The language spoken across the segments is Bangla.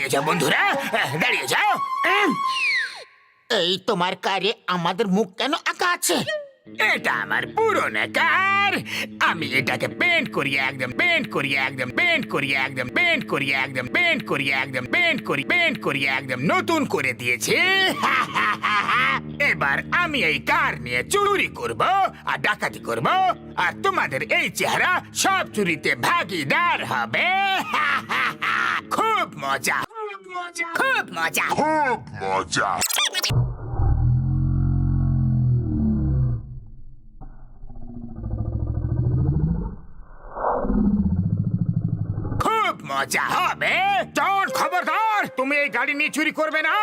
দাঁড়িয়ে যাও বন্ধুরা, দাঁড়িয়ে যাও। এই তোমার কারে আমাদের মুখ কেন আঁকা আছে? এটা আমার পুরনো কার। আমি এটাকে পেন্ট করিয়ে একদম পেন্ট করিয়ে একদম পেন্ট করিয়ে একদম পেন্ট করিয়ে একদম পেন্ট করিয়ে একদম পেন্ট করিয়ে একদম নতুন করে দিয়েছি। এবার আমি এই কার নিয়ে চুরি করব আর ডাকাতি করব, আর তোমাদের এই চেহারা সব চুরিতে ভাগিদার হবে। খুব মজা, খুব মজা। খুব মজা। খুব মজা হবে। জন, খবরদার, তুমি এই গাড়ি নিয়ে চুরি করবে না।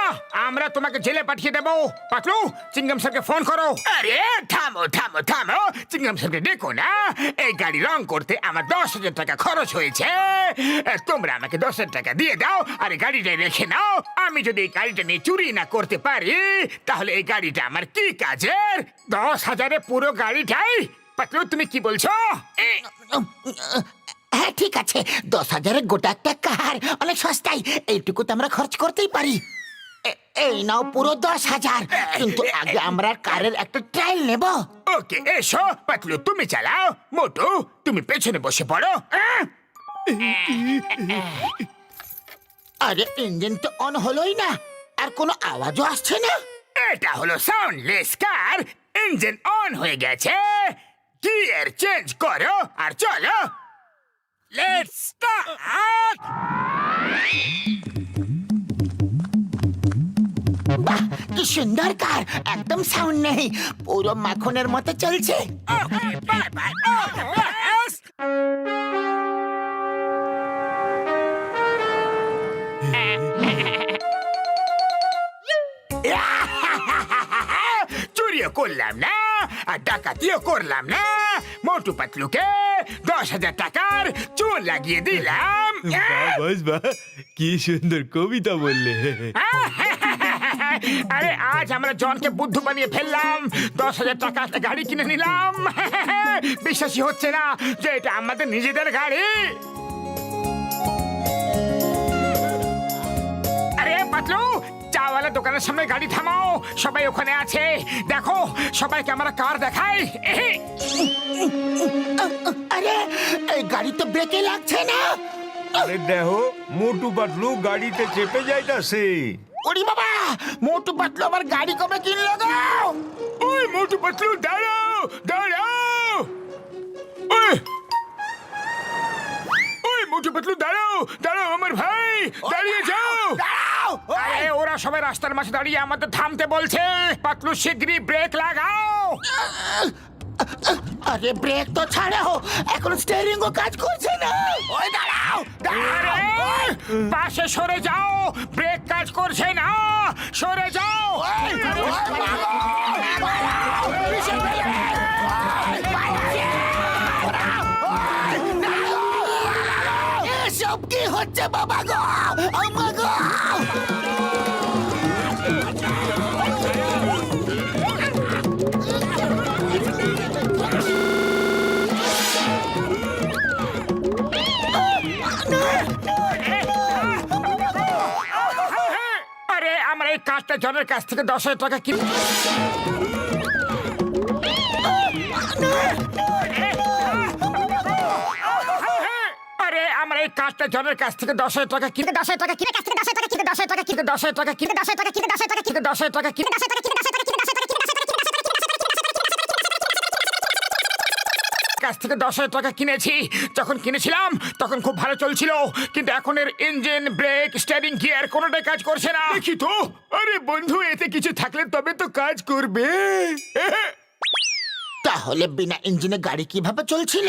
আমরা তোমাকে জেলে পাঠিয়ে দেবো। পাতলু, চিংগাম স্যারকে ফোন করো। আরে থামো থামো থামো, চিংগাম স্যারকে ডেকো না। এই গাড়ি রং করতে আমার 10,000 টাকা খরচ হয়েছে। তোমরা আমাকে 10,000 টাকা দিয়ে দাও আর এই গাড়িটা রেখে নাও। আমি যদি এই গাড়িটা নিয়ে চুরি না করতে পারি তাহলে এই গাড়িটা আমার কি কাজের? 10,000-এ পুরো গাড়িটাই। পাতলু, তুমি কি বলছো? হ্যাঁ ঠিক আছে, 10,000-এর গোটা একটা কার অনেক সস্তায়, এইটুকু তো আমরা খরচ করতেই পারি। এই নাও পুরো 10,000, কিন্তু আগে আমরা কারের একটা ট্রায়াল নেব। ওকে, এসো। পাতলু, তুমি চালাও। মোটু, তুমি পেছনে বসে পড়ো। আরে ইঞ্জিন তো অন হলোই না, আর কোনো আওয়াজও আসছে না। এটা হলো সাউন্ডলেস কার। ইঞ্জিন অন হয়ে গেছে। গিয়ার চেঞ্জ করো আর চলো। Let's start. বাহ, কি সুন্দর কার, একদম সাউন্ড নেই, পুরো মাখনের মতো চলছে। Okay, bye bye, all the best. চুরিও করলাম না আর ডাকাতিও করলাম না। মোটু পাতলুকে 10,000 টাকার চুন লাগিয়ে দিলাম। বাহ, কি সুন্দর কবিতা বললে। আরে আজ আমরা জনকে বুদ্ধু বানিয়ে ফেললাম। 10,000 টাকা একটা গাড়ি কিনে নিলাম। বিশ্বাসই হচ্ছে না যে এটা আমাদের নিজেদের গাড়ি। আরে পাতলু, চাওয়ালা দোকানের সামনে গাড়ি থামাও। সবাই ওখানে আছে, দেখো। সবাইকে আমরা কার দেখাই। আরে এই গাড়ি তো ব্রেকে লাগছে না। আরে দেখো, মোটু পাতলু গাড়িতে চেপে যাইতাছে। ওরে বাবা, মোটু পাতলু আবার গাড়ি কবে কিনলো গো? ওই মোটু পাতলু, দাঁড়াও দাঁড়াও। ওই মোটু পাতলু, দাঁড়াও দাঁড়াও আমার ভাই, দাঁড়িয়ে যাও। দাঁড়াও! আরে ওরা সবাই রাস্তার মাঝে দাঁড়িয়ে আমাদের থামতে বলছে। পাতলু, শিগগিরই ব্রেক লাগাও। আরে ব্রেক তো ছাড়ো, এখন স্টিয়ারিং ও কাজ করছে না। ওই দাঁড়াও, দাঁড়াও! আরে, পাশে সরে যাও, ব্রেক কাজ করছে না। সরে যাও। এসব কি হচ্ছে বাবা গো, আমা গো! আরে, আমরা এই কাজটা জনের কাছ থেকে 10,000 টাকা কিনে। আরে, আমরা এই কাজটা জনের কাছ থেকে 10,000 টাকা কিনে। 10,000 টাকা কিনে, কাছ থেকে 10,000 টাকা কিনে, 10,000 টাকা কিনে, 10,000 টাকা কিনে, 10,000 টাকা কিনে, 10,000 টাকা কিনে, 10,000 টাকা কিনে, 10,000 টাকা কিনে, 10,000 টাকা কিনে, 10,000 টাকা কিনে, 10,000 টাকা কিনে, 10,000 টাকা কিনে, কাছ থেকে 10,000 টাকা কিনেছি। যখন কিনেছিলাম তখন খুব ভালো চলছিল, কিন্তু এখন এর ইঞ্জিন, ব্রেক, স্টিয়ারিং, গিয়ার কোনোটাই কাজ করছে না। দেখি তো। আরে বন্ধু, এতে কিছু থাকলে তবে তো কাজ করবে। তাহলে বিনা ইঞ্জিনে গাড়ি কিভাবে চলছিল?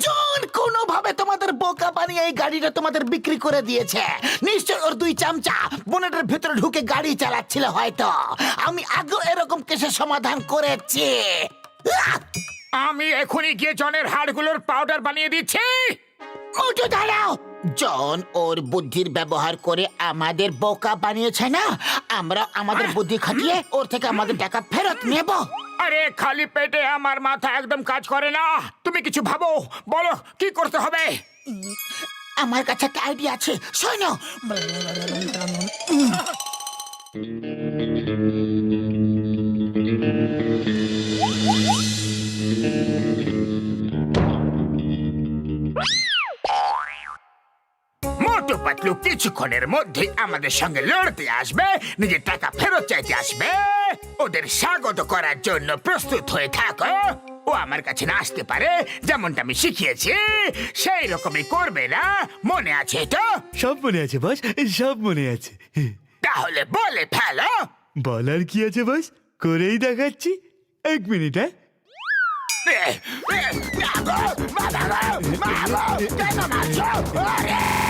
জন কোনোভাবে তোমাদের বোকা বানিয়ে এই গাড়িটা তোমাদের বিক্রি করে দিয়েছে। নিশ্চয় ওর দুই চামচা বোনেটের ভেতরে ঢুকে গাড়ি চালাচ্ছিল হয়তো। আমি আগেও এরকম কেসের সমাধান করেছি। আমি এখনই গিয়ে জনের হাড়গুলোর পাউডার বানিয়ে দিচ্ছি। মোটু দাঁড়াও! জন ওর বুদ্ধির ব্যবহার করে আমাদের বোকা বানিয়েছে না, আমরা আমাদের বুদ্ধি খাটিয়ে ওর থেকে আমাদের টাকা ফেরত নেব। আরে খালি পেটে আমার মাথা একদম কাজ করে না। তুমি কিছু ভাবো, বলো কি করতে হবে। আমার কাছে একটা আইডিয়া আছে, শোনো। মোটু পাতলু কিছুক্ষণের মধ্যে আমাদের সঙ্গে লড়তে আসবে, নিজের টাকা ফেরত চাইতে আসবে। ওদের স্বাগত করার জন্য প্রস্তুত হয়ে থাকো। ও আমার কাছে না আসতে পারে, যেমনটা আমি শিখিয়েছি সেই রকমই করবে না, মনে আছে তো? সব মনে আছে বস, সব মনে আছে। তাহলে বলে ফেলো। বলার কি আছে বস, করেই দেখাচ্ছি। 1 মিনিট, হ্যাঁ? এ, এ, না গো, বাবা গো, মা গো, কেন মারছো? আরে!